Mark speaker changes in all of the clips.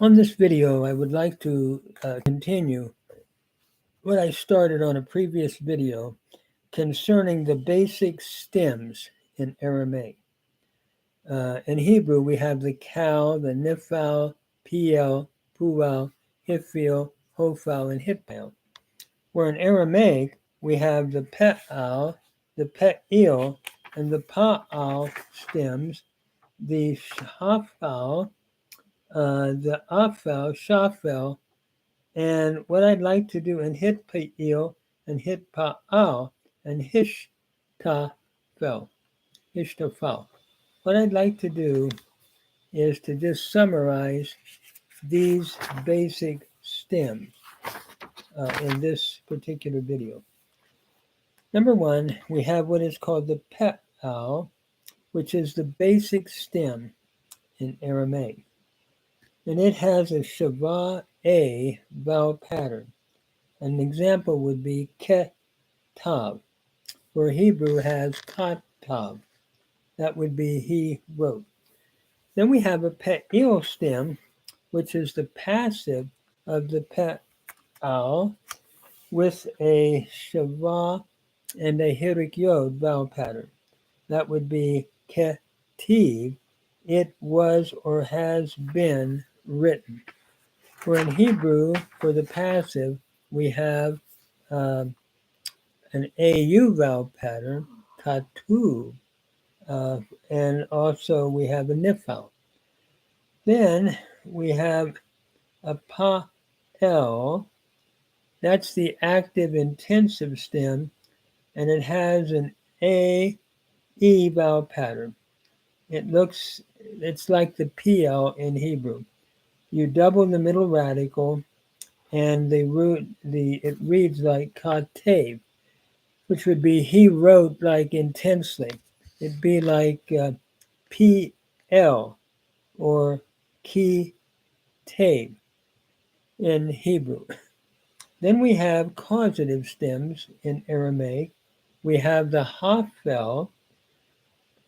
Speaker 1: On this video, I would like to continue what I started on a previous video concerning the basic stems in Aramaic. In Hebrew, we have the kal, the nifal, piel, puval, hifil, hofal, and hitpal. Where in Aramaic, we have the pe'al, the pe'il, and the pa'al stems, the shafal, the afal, shafel, and what I'd like to do in hitpa'il and hitpa'al and hishtafel. What I'd like to do is to just summarize these basic stems in this particular video. Number one, we have what is called the pe'al, which is the basic stem in Aramaic. And it has a shava a vowel pattern. An example would be ketav, where Hebrew has katav. That would be he wrote. Then we have a pe'il stem, which is the passive of the pe'al, with a shava and a hirik yod vowel pattern. That would be ketiv, it was or has been written. For in Hebrew, for the passive, we have an AU vowel pattern, katuv, and also we have a nifal. Then we have a pa'el, that's the active intensive stem, and it has an AE vowel pattern. It's like the PL in Hebrew. You double the middle radical, and it reads like katev, which would be he wrote like intensely. It'd be like PL or ki tev in Hebrew. Then we have causative stems in Aramaic. We have the hafel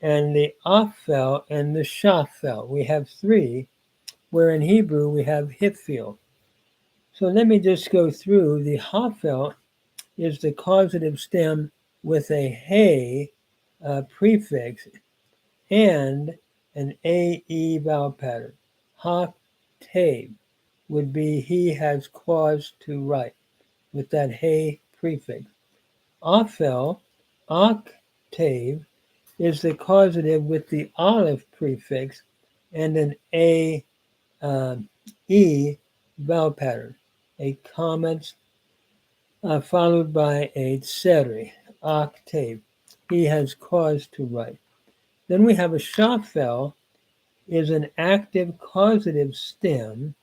Speaker 1: and the afel and the shafel. We have three, where in Hebrew we have hifil. So let me just go through. The hafel is the causative stem with a he prefix and an AE vowel pattern. Ha-tev would be he has caused to write with that he prefix. Afel, octave, is the causative with the aleph prefix and an E vowel pattern. A comment followed by a tseri, octave. He has caused to write. Then we have a shafel, is an active causative stem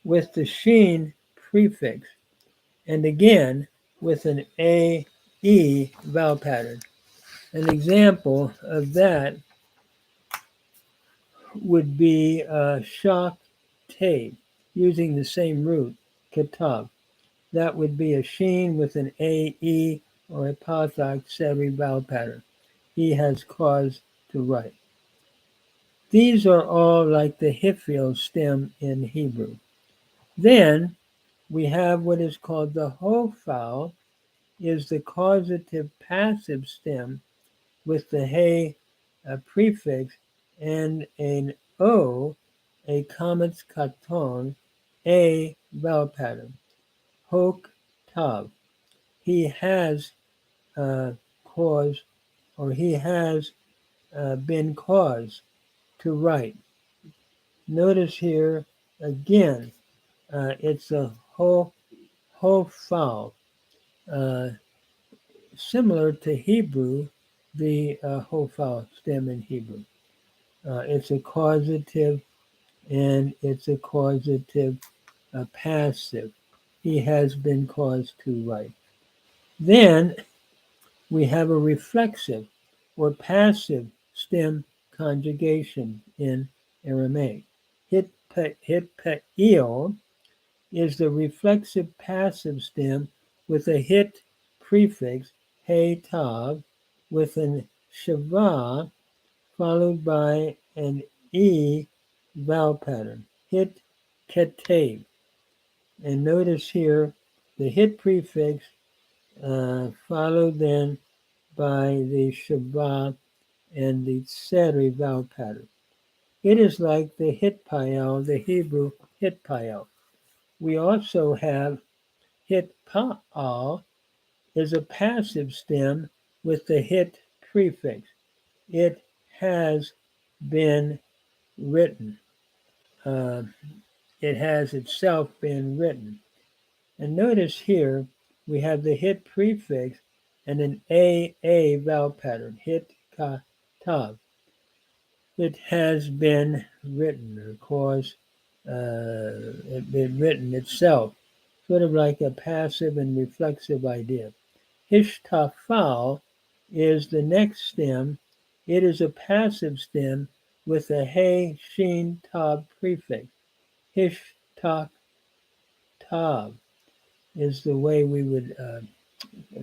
Speaker 1: with the sheen prefix, and again with an AE vowel pattern. An example of that would be shak te, using the same root, katav. That would be a sheen with an AE or a pathak seri vowel pattern. He has caused to write. These are all like the hifil stem in Hebrew. Then we have what is called the hofal, is the causative passive stem with the he prefix and an O, a comments katon, a vowel pattern. Hok tav. He has caused, or he has been caused to write. Notice here again, it's a hofal, similar to Hebrew, the hofal stem in Hebrew. It's a causative and it's a causative passive. He has been caused to write. Then we have a reflexive or passive stem conjugation in Aramaic. Hitpa'il is the reflexive passive stem with a hit prefix, he tav, with an shava followed by an E vowel pattern. Hit ketev. And notice here the hit prefix followed then by the shabbat and the tseri vowel pattern. It is like the hitpael, the Hebrew hitpael. We also have hitpa'al is a passive stem with the hit prefix. It has been written. Uh, it has itself been written. And notice here we have the hit prefix and an a vowel pattern, hit ka tav. It has been written, or cause it been written itself, sort of like a passive and reflexive idea. Hishtafal is the next stem. It is a passive stem with a he, shin, tav prefix. Hishtaf tav is the way we would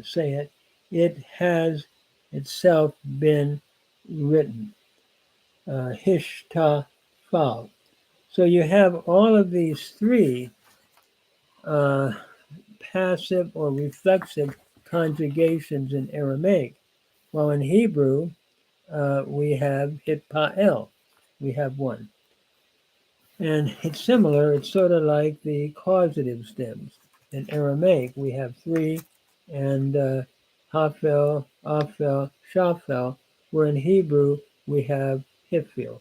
Speaker 1: say it. It has itself been written. Hishtafal. So you have all of these three passive or reflexive conjugations in Aramaic, while in Hebrew we have hitpa'el. We have one. And it's similar, it's sort of like the causative stems. In Aramaic we have three, and hafel, afel, shafel, where in Hebrew we have hifil.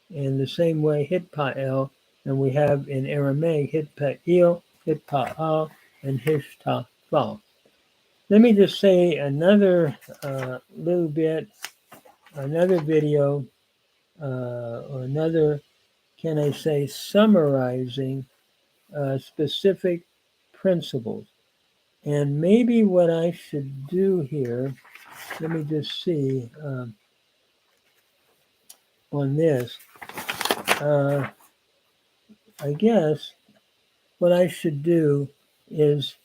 Speaker 1: In the same way, hitpa'el, and we have in Aramaic hitpa'il, hitpa'al, and hishtafal. Let me just say another little bit, another video, or another, can I say, summarizing specific principles. And maybe what I should do here, let me just see on this. I guess what I should do is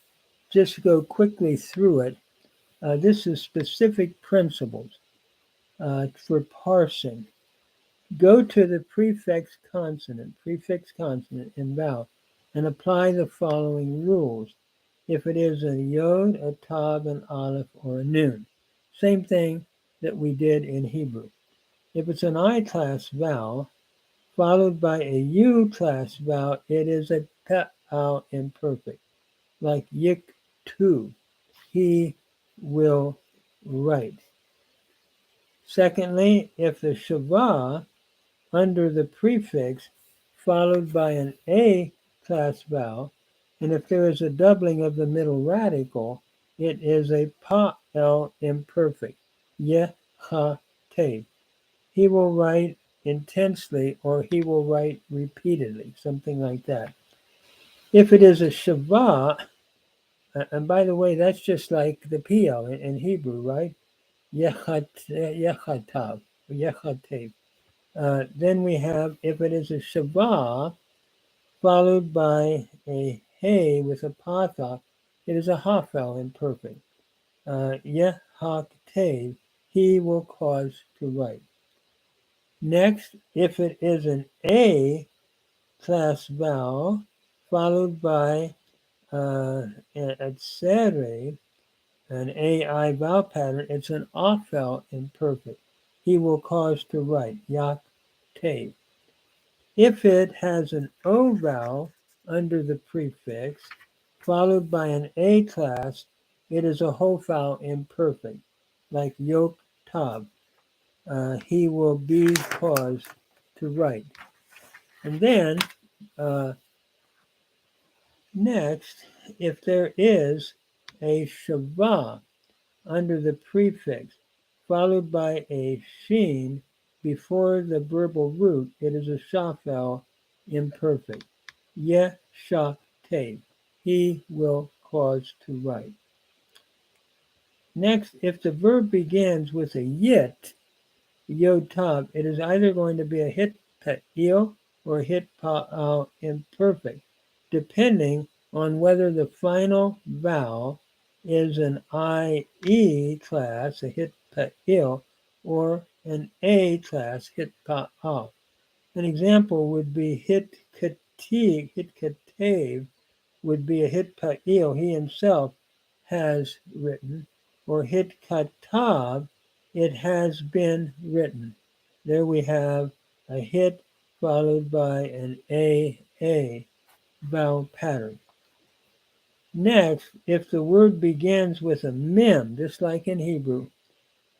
Speaker 1: just go quickly through it. This is specific principles for parsing. Go to the prefix consonant and vowel, and apply the following rules. If it is a yod, a tav, an aleph, or a nun. Same thing that we did in Hebrew. If it's an I-class vowel, followed by a U-class vowel, it is a pe'al imperfect, like yik-tu, he will write. Secondly, if the shavah under the prefix followed by an A-class vowel, and if there is a doubling of the middle radical, it is a pa'el imperfect, yeh-ha-te. He will write intensely, or he will write repeatedly, something like that. If it is a shavah, and by the way, that's just like the PL in Hebrew, right? Yechatav, yechatev. Then we have, if it is a shavah followed by a hey with a patha, it is a hafel imperfect. Yehatev, he will cause to write. Next, if it is an A class vowel followed by a tsere, an AI vowel pattern, it's an afel imperfect. He will cause to write, yak te. If it has an O vowel under the prefix, followed by an A class, it is a hofal imperfect, like yok tav. He will be caused to write. And then, next, if there is a shavah under the prefix, followed by a sheen before the verbal root, it is a shafel imperfect. Yeh-shah-te, he will cause to write. Next, if the verb begins with a yit, yod tav, it is either going to be a hit pa'il or hit pa'al imperfect, depending on whether the final vowel is an IE class, a hit pa'il, or an A class, hit pa'al. An example would be hit hitkatev would be a hitpa'il, he himself has written, or hitkatav, it has been written. There we have a hit followed by an a vowel pattern. Next, if the word begins with a mem, just like in Hebrew,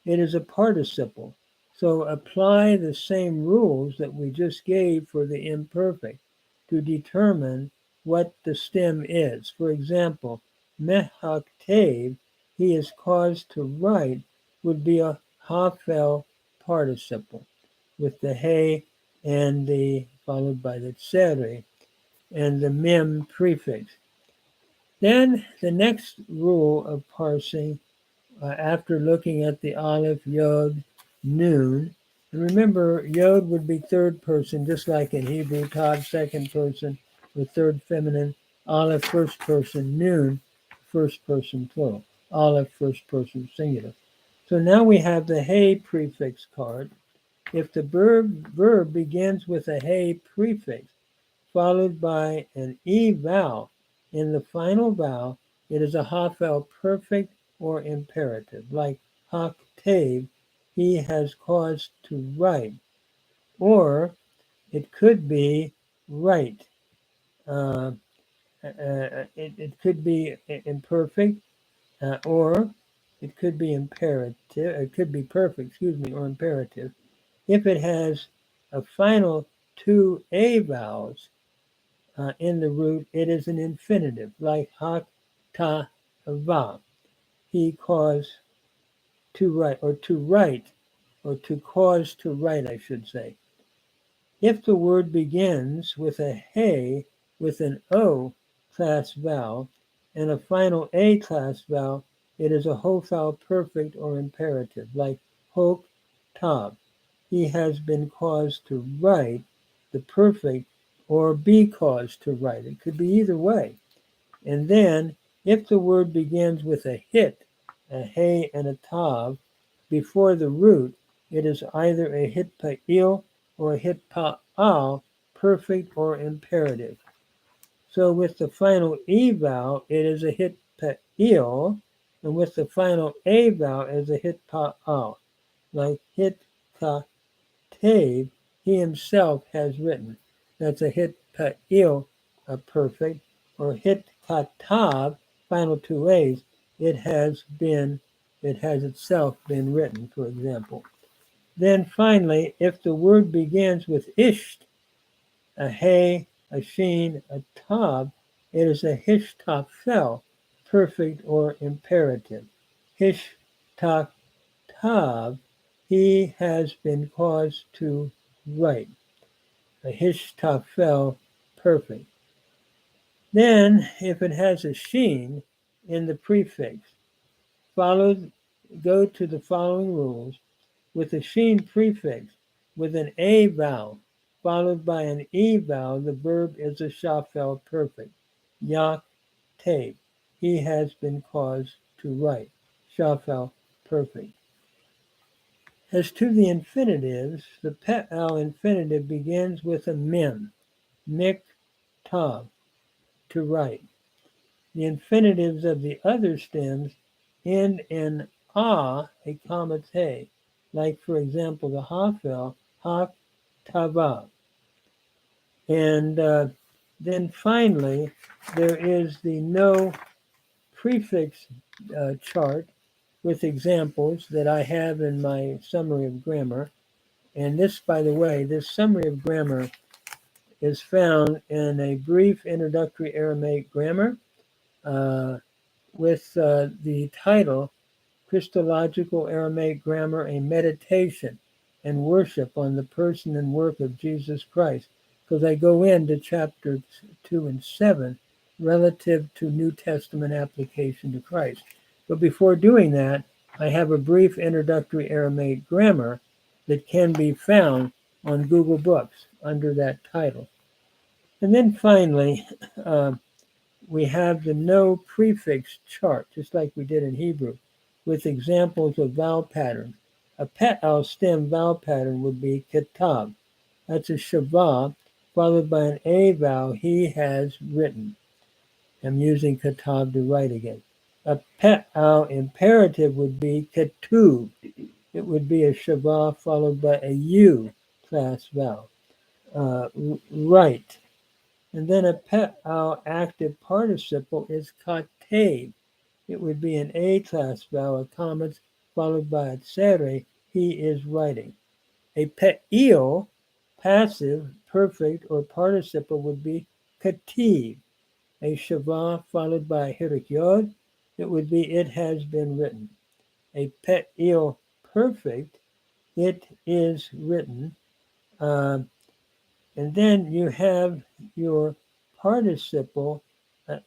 Speaker 1: it is a participle. So apply the same rules that we just gave for the imperfect to determine what the stem is. For example, mehaktev, he is caused to write, would be a hafel participle with the he and the followed by the tsere and the mem prefix. Then the next rule of parsing, after looking at the aleph, yod, nun, and remember yod would be third person, just like in Hebrew, tav second person or third feminine, aleph first person, nun first person plural, aleph first person singular. So now we have the he prefix card. If the verb begins with a he prefix followed by an e vowel, in the final vowel, it is a hafel perfect or imperative, like haktev, he has caused to write, or it could be write. It could be imperfect, or it could be imperative. It could be perfect, or imperative. If it has a final two a vowels in the root, it is an infinitive, like hak, ta, va. He caused to write, or to cause to write, I should say. If the word begins with a he with an o class vowel and a final a class vowel, it is a hofal perfect or imperative, like hok, tav. He has been caused to write, the perfect, or be caused to write. It could be either way. And then, if the word begins with a hit, a he and a tav, before the root, it is either a hit pa'il or a hit pa'al, perfect or imperative. So with the final e vowel, it is a hit pa'il, and with the final a vowel, it is a hit pa'al, like hit ka Tav, he himself has written. That's a hit pa'il, a perfect, or hit katav, final two A's, it has itself been written, for example. Then finally, if the word begins with isht, a he, a sheen, a tav, it is a hishtafel, perfect or imperative. Hishtaf tav, he has been caused to write. A hishtafel, perfect. Then, if it has a sheen in the prefix, go to the following rules. With a sheen prefix, with an a vowel, followed by an e vowel, the verb is a shafel perfect. Yak, te. He has been caused to write. Shafel perfect. As to the infinitives, the pe'al infinitive begins with a mem, mik, tav, to write. The infinitives of the other stems end in a comma te, like for example the hafel, hak, tava. And then finally, there is the no prefix chart with examples that I have in my summary of grammar. And this, by the way, this summary of grammar is found in a brief introductory Aramaic grammar with the title Christological Aramaic Grammar, a Meditation and Worship on the Person and Work of Jesus Christ, because I go into chapters 2 and 7 relative to New Testament application to Christ. But before doing that, I have a brief introductory Aramaic grammar that can be found on Google Books under that title. And then finally, we have the no prefix chart, just like we did in Hebrew, with examples of vowel patterns. A pe'al stem vowel pattern would be ketav. That's a shavah, followed by an A vowel, he has written. I'm using katab to write again. A pe'al imperative would be ketub. It would be a shavah followed by a U class vowel. Right. And then a pe'al active participle is katev. It would be an A class vowel, a comma, followed by a tsere, he is writing. A pe'il, passive, perfect, or participle would be kativ. A shavah followed by a hirik yod, it would be it has been written. A pe'il perfect, it is written. And then you have your participle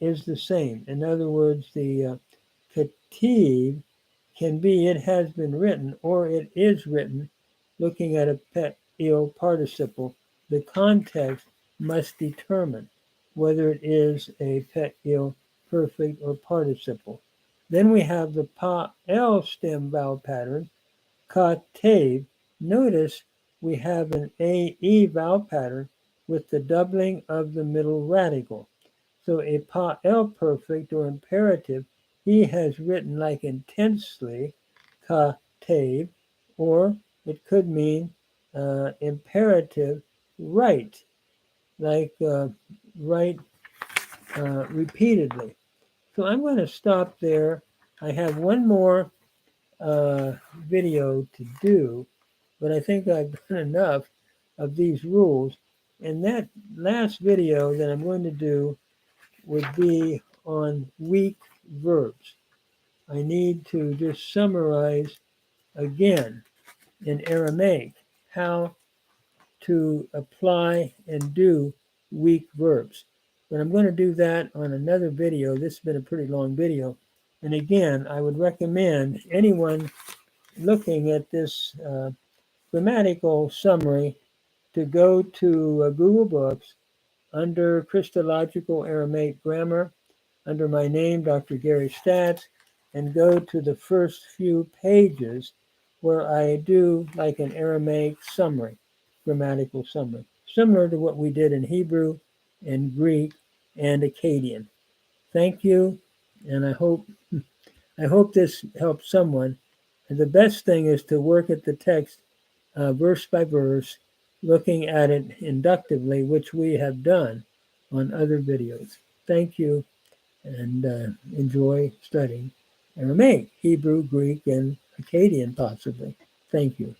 Speaker 1: is the same. In other words, the kativ can be it has been written or it is written. Looking at a pe'il participle, the context must determine whether it is a pe'il perfect or participle. Then we have the pa'el stem vowel pattern, katev. Notice we have an AE vowel pattern with the doubling of the middle radical. So a pa'el perfect or imperative, he has written like intensely, katev, or it could mean imperative, write, like write repeatedly. So I'm going to stop there. I have one more video to do, but I think I've done enough of these rules. And that last video that I'm going to do would be on weak verbs. I need to just summarize again in Aramaic how to apply and do weak verbs. But I'm going to do that on another video. This has been a pretty long video. And again, I would recommend anyone looking at this grammatical summary to go to Google Books under Christological Aramaic Grammar, under my name, Dr. Gary Statz, and go to the first few pages where I do like an Aramaic summary, grammatical summary, similar to what we did in Hebrew and Greek and Akkadian. Thank you, and I hope this helps someone. And the best thing is to work at the text verse by verse, looking at it inductively, which we have done on other videos. Thank you, and enjoy studying Aramaic, Hebrew, Greek, and Akkadian possibly. Thank you.